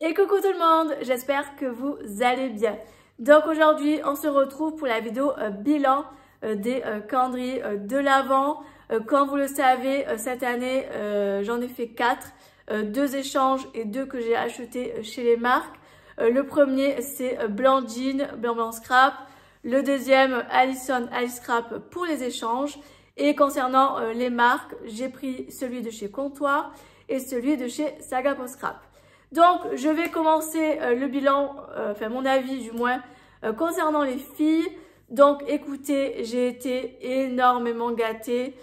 Et coucou tout le monde, j'espère que vous allez bien. Donc aujourd'hui, on se retrouve pour la vidéo bilan des calendriers de l'Avent. Comme vous le savez, cette année, j'en ai fait 4, 2 échanges et 2 que j'ai achetés chez les marques. Le premier, c'est Blandine, Blanc Scrap. Le deuxième, Alison, Alice Scrap pour les échanges. Et concernant les marques, j'ai pris celui de chez Comptoir et celui de chez Saga Post Scrap. Donc, je vais commencer le bilan, enfin mon avis du moins, concernant les filles. Donc, écoutez, j'ai été énormément gâtée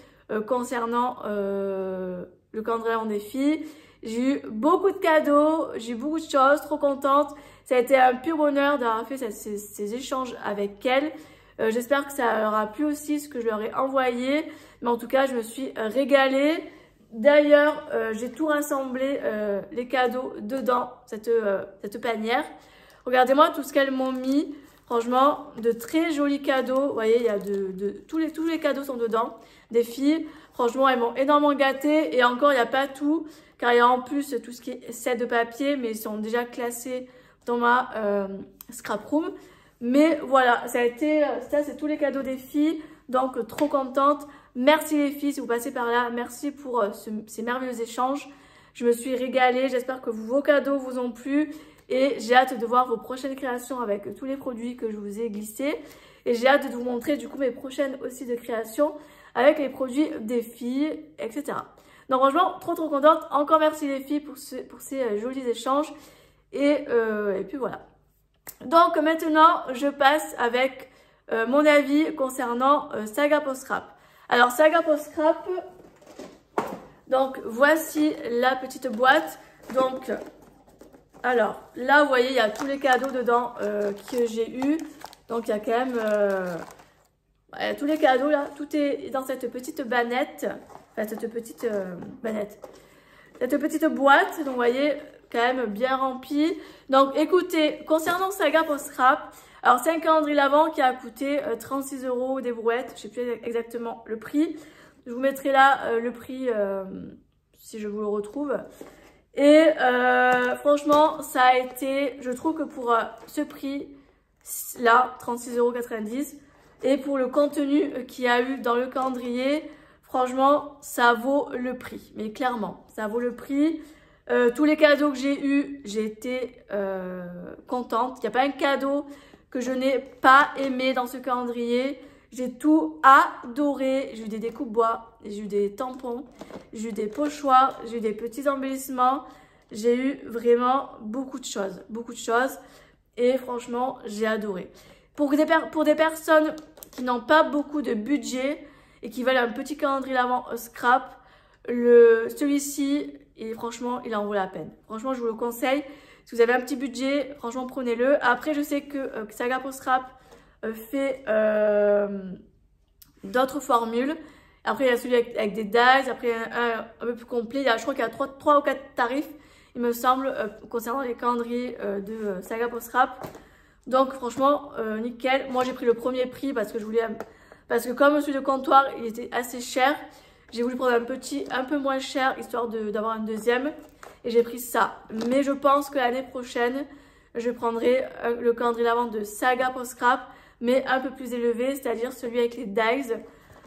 concernant le calendrier des filles. J'ai eu beaucoup de cadeaux, j'ai eu beaucoup de choses, trop contente. Ça a été un pur bonheur d'avoir fait ces échanges avec elles. J'espère que ça leur a plu aussi, ce que je leur ai envoyé. Mais en tout cas, je me suis régalée. D'ailleurs, j'ai tout rassemblé, les cadeaux dedans, cette panière. Regardez-moi tout ce qu'elles m'ont mis. Franchement, de très jolis cadeaux. Vous voyez, il y a tous les cadeaux sont dedans, des filles. Franchement, elles m'ont énormément gâtée. Et encore, il n'y a pas tout, car il y a en plus tout ce qui est set de papier, mais ils sont déjà classés dans ma scrap room. Mais voilà, ça c'est tous les cadeaux des filles. Donc, trop contente. Merci les filles, si vous passez par là. Merci pour ces merveilleux échanges. Je me suis régalée. J'espère que vos cadeaux vous ont plu. Et j'ai hâte de voir vos prochaines créations avec tous les produits que je vous ai glissés. Et j'ai hâte de vous montrer du coup mes prochaines aussi de créations avec les produits des filles, etc. Donc franchement, trop contente. Encore merci les filles pour ces jolis échanges. Et puis voilà. Donc maintenant, je passe avec mon avis concernant Saga Post Scrap. Alors Saga Post Scrap, donc voici la petite boîte. Donc, alors là vous voyez, il y a tous les cadeaux dedans que j'ai eu. Donc il y a quand même tous les cadeaux là, tout est dans cette petite banette. Enfin cette petite banette. Cette petite boîte, donc vous voyez, quand même bien remplie. Donc écoutez, concernant Saga Post Scrap, alors c'est un calendrier l'Avent qui a coûté 36 € des brouettes, je ne sais plus exactement le prix. Je vous mettrai là le prix si je vous le retrouve. Et franchement, ça a été, je trouve que pour ce prix là, 36,90 € et pour le contenu qu'il y a eu dans le calendrier, franchement, ça vaut le prix. Mais clairement, ça vaut le prix. Tous les cadeaux que j'ai eus, j'ai été contente. Il n'y a pas un cadeau que je n'ai pas aimé dans ce calendrier. J'ai tout adoré. J'ai eu des découpes-bois, j'ai eu des tampons, j'ai eu des pochoirs, j'ai eu des petits embellissements. J'ai eu vraiment beaucoup de choses. Beaucoup de choses. Et franchement, j'ai adoré. Pour des personnes qui n'ont pas beaucoup de budget et qui veulent un petit calendrier l'Avent scrap, celui-ci, et franchement, il en vaut la peine. Franchement, je vous le conseille. Si vous avez un petit budget, franchement, prenez-le. Après, je sais que Saga Post Scrap fait d'autres formules. Après, il y a celui avec des dies. Après, un peu plus complet. Je crois qu'il y a 3 ou 4 tarifs, il me semble, concernant les calendriers de Saga Post Scrap. Donc, franchement, nickel. Moi, j'ai pris le premier prix parce que je voulais... Parce que comme celui de Comptoir, il était assez cher. J'ai voulu prendre un peu moins cher, histoire d'avoir un deuxième. Et j'ai pris ça. Mais je pense que l'année prochaine, je prendrai le calendrier l'Avent de Saga Post Scrap, mais un peu plus élevé, c'est-à-dire celui avec les dies.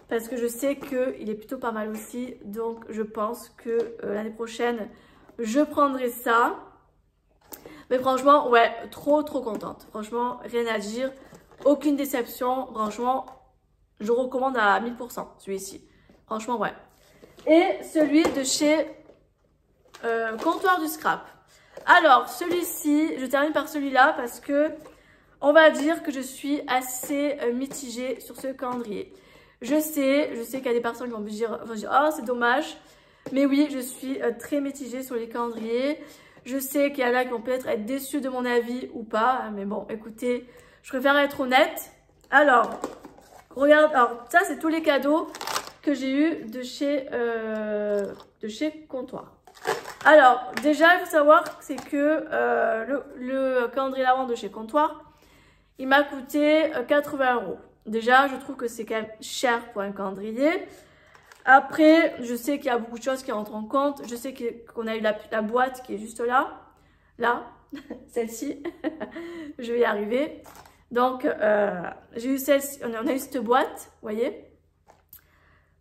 Parce que je sais qu'il est plutôt pas mal aussi. Donc je pense que l'année prochaine, je prendrai ça. Mais franchement, ouais, trop contente. Franchement, rien à dire. Aucune déception. Franchement, je recommande à 1000% celui-ci. Franchement, ouais. Et celui de chez Comptoir du Scrap. Alors, celui-ci, je termine par celui-là parce que on va dire que je suis assez mitigée sur ce calendrier. Je sais qu'il y a des personnes qui vont me dire oh, c'est dommage. Mais oui, je suis très mitigée sur les calendriers. Je sais qu'il y en a qui vont peut-être être déçus de mon avis ou pas. Mais bon, écoutez, je préfère être honnête. Alors, regarde, alors ça, c'est tous les cadeaux que j'ai eu de chez Comptoir. Alors, déjà, il faut savoir c'est que le calendrier l'Avent de chez Comptoir, il m'a coûté 80 €. Déjà, je trouve que c'est quand même cher pour un calendrier. Après, je sais qu'il y a beaucoup de choses qui rentrent en compte. Je sais qu'on a eu la boîte qui est juste là. celle-ci. Je vais y arriver. Donc, j'ai eu celle-ci, on a eu cette boîte, vous voyez.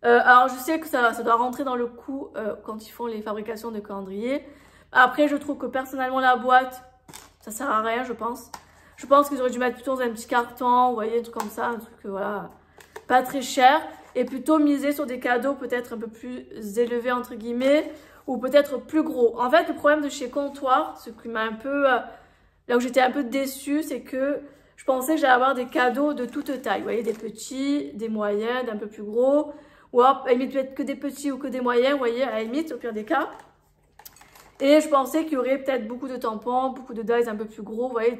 Alors, je sais que ça doit rentrer dans le coût quand ils font les fabrications de calendriers. Après, je trouve que personnellement, la boîte, ça sert à rien, je pense. Je pense qu'ils auraient dû mettre plutôt dans un petit carton, vous voyez, un truc comme ça, un truc, voilà, pas très cher. Et plutôt miser sur des cadeaux peut-être un peu plus élevés, entre guillemets, ou peut-être plus gros. En fait, le problème de chez Comptoir, ce qui m'a un peu... là où j'étais un peu déçue, c'est que je pensais que j'allais avoir des cadeaux de toute taille. Vous voyez, des petits, des moyens, d'un peu plus gros. Ou alors, à la limite, peut-être que des petits ou que des moyens, vous voyez, à la limite, au pire des cas. Et je pensais qu'il y aurait peut-être beaucoup de tampons, beaucoup de dies un peu plus gros, vous voyez,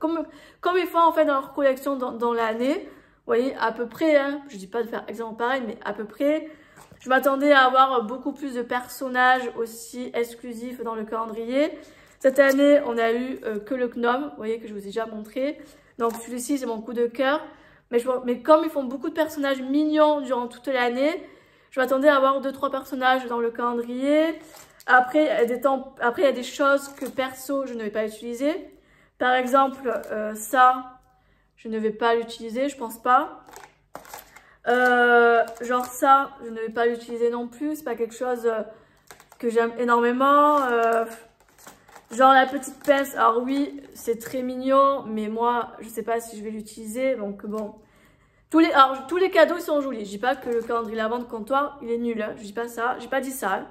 comme ils font en fait dans leur collection dans l'année. Vous voyez, à peu près, hein, je dis pas de faire exactement pareil, mais à peu près. Je m'attendais à avoir beaucoup plus de personnages aussi exclusifs dans le calendrier. Cette année, on a eu que le gnome, vous voyez, que je vous ai déjà montré. Donc celui-ci, c'est mon coup de cœur. Mais comme ils font beaucoup de personnages mignons durant toute l'année, je m'attendais à avoir 2-3 personnages dans le calendrier. Après, il y a des choses que perso, je ne vais pas utiliser. Par exemple, ça, je ne vais pas l'utiliser, je pense pas. Genre ça, je ne vais pas l'utiliser non plus. C'est pas quelque chose que j'aime énormément. Genre la petite pince, alors oui, c'est très mignon, mais moi, je sais pas si je vais l'utiliser. Donc bon, tous les cadeaux, ils sont jolis. Je dis pas que le calendrier L'Avent de Comptoir, il est nul. Hein. Je dis pas ça, j'ai pas dit ça. Hein.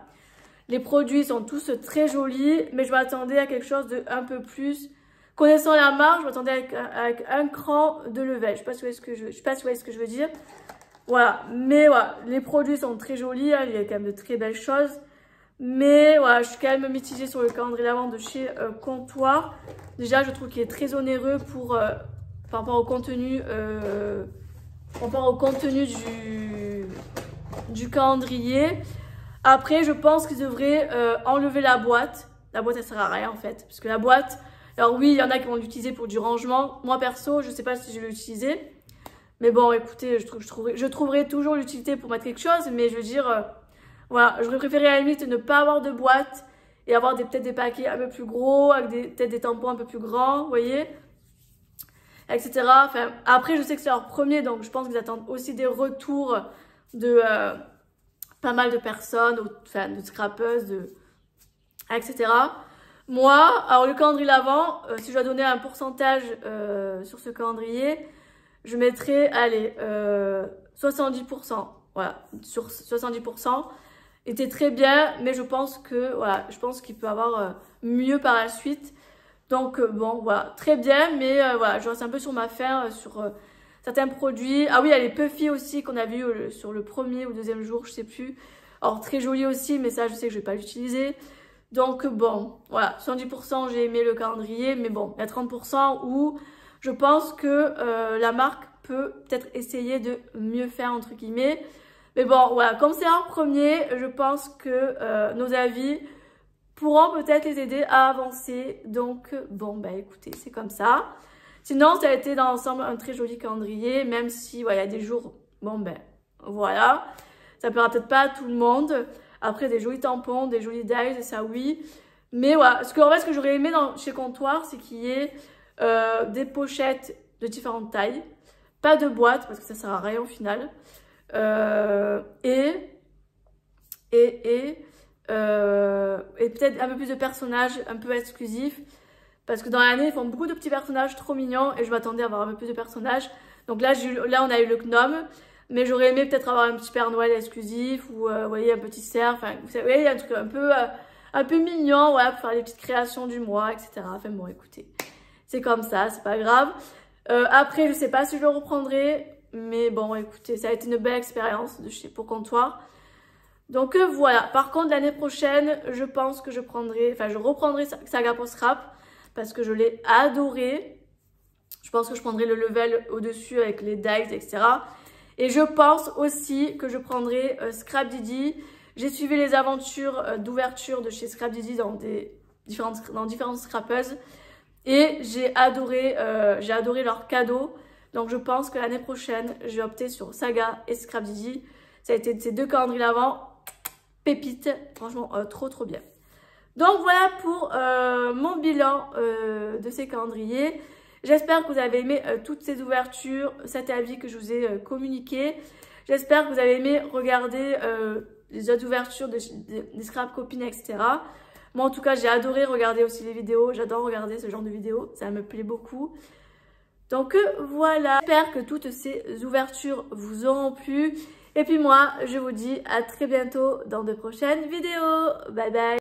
Les produits sont tous très jolis, mais je m'attendais à quelque chose de un peu plus. Connaissant la marque, je m'attendais avec un cran de level. Je sais pas si vous voyez ce que je veux dire. Voilà, mais voilà, les produits sont très jolis, hein, il y a quand même de très belles choses. Mais voilà, je suis quand même mitigée sur le calendrier L'Avent de chez Comptoir. Déjà, je trouve qu'il est très onéreux par rapport au contenu, du calendrier. Après, je pense qu'ils devraient enlever la boîte. La boîte, elle sert à rien en fait. Parce que la boîte, alors oui, il y en a qui vont l'utiliser pour du rangement. Moi, perso, je ne sais pas si je vais l'utiliser. Mais bon, écoutez, je trouverai toujours l'utilité pour mettre quelque chose. Mais je veux dire, voilà, j'aurais préféré à la limite ne pas avoir de boîte et avoir peut-être des paquets un peu plus gros, avec peut-être des tampons un peu plus grands, vous voyez, etc. Enfin, après, je sais que c'est leur premier, donc je pense qu'ils attendent aussi des retours de... pas mal de personnes, enfin de scrapeuses, etc. Moi, alors le calendrier L'Avent, si je dois donner un pourcentage sur ce calendrier, je mettrais, allez, 70%. Voilà, sur 70%. Était très bien, mais je pense que, voilà, je pense qu'il peut avoir mieux par la suite. Donc, bon, voilà, très bien, mais voilà, je reste un peu sur ma faim, sur... certains produits. Ah oui, il y a les Puffy aussi qu'on a vu sur le premier ou deuxième jour, je sais plus. Alors, très joli aussi, mais ça, je sais que je vais pas l'utiliser. Donc, bon, voilà, 70%, j'ai aimé le calendrier, mais bon, il y a 30% où je pense que la marque peut peut-être essayer de mieux faire, entre guillemets. Mais bon, voilà, comme c'est un premier, je pense que nos avis pourront peut-être les aider à avancer. Donc, bon, bah écoutez, c'est comme ça. Sinon, ça a été dans l'ensemble un très joli calendrier, même si, voilà, il y a des jours, bon ben, voilà. Ça plaira peut-être pas à tout le monde. Après, des jolis tampons, des jolis dies, ça oui. Mais voilà, en fait, ce que j'aurais aimé chez Comptoir, c'est qu'il y ait des pochettes de différentes tailles. Pas de boîte, parce que ça sert à rien au final. Et peut-être un peu plus de personnages un peu exclusifs. Parce que dans l'année, ils font beaucoup de petits personnages trop mignons et je m'attendais à avoir un peu plus de personnages. Donc là, on a eu le gnome, mais j'aurais aimé peut-être avoir un petit Père Noël exclusif ou vous voyez, un petit cerf. Enfin, vous voyez, un truc un peu mignon, voilà, pour faire les petites créations du mois, etc. Enfin bon, écoutez, c'est comme ça, c'est pas grave. Après, je sais pas si je le reprendrai, mais bon, écoutez, ça a été une belle expérience pour Comptoir. Donc voilà. Par contre, l'année prochaine, je pense que je reprendrai Saga Post Scrap. Parce que je l'ai adoré. Je pense que je prendrai le level au-dessus avec les dies, etc. Et je pense aussi que je prendrai Scrap Didi. J'ai suivi les aventures d'ouverture de chez Scrap Didi dans différentes scrapeuses. Et j'ai adoré leurs cadeaux. Donc je pense que l'année prochaine, je vais opter sur Saga et Scrap Didi. Ça a été ces deux calendriers L'Avent. Pépites. Franchement, trop bien. Donc voilà pour mon bilan de ces calendriers. J'espère que vous avez aimé toutes ces ouvertures, cet avis que je vous ai communiqué. J'espère que vous avez aimé regarder les autres ouvertures des scrap copines, etc. Moi en tout cas j'ai adoré regarder aussi les vidéos. J'adore regarder ce genre de vidéos, ça me plaît beaucoup. Donc voilà, j'espère que toutes ces ouvertures vous auront plu. Et puis moi, je vous dis à très bientôt dans de prochaines vidéos. Bye bye!